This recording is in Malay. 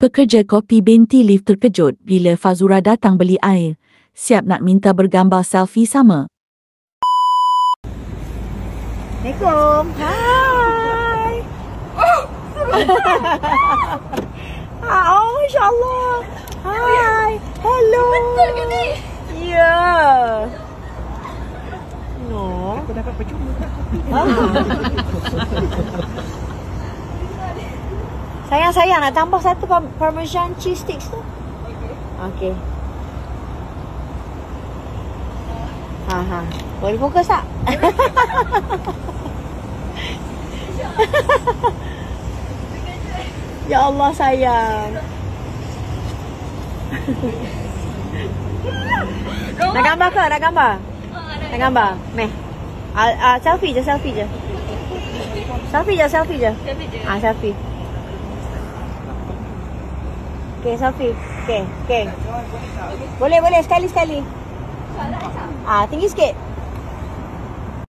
Pekerja kopi Binti Liv terkejut bila Fazura datang beli air. Siap nak minta bergambar selfie sama. Assalamualaikum. Hai. Oh, Masya Allah. Hai. Hello. Betul ke ni? Ya. No. Aku dapat percuma tak kopi. Sayang, nak tambah satu Parmesan cheese sticks tu. Okey. Ha. Boleh fokus tak? Ya Allah sayang. Nak gambar ke? Nak gambar? Nak gambar? Meh. Selfie je. Selfie je. Selfie. Okay, selfie. Okay. Boleh sekali. Tinggi sikit.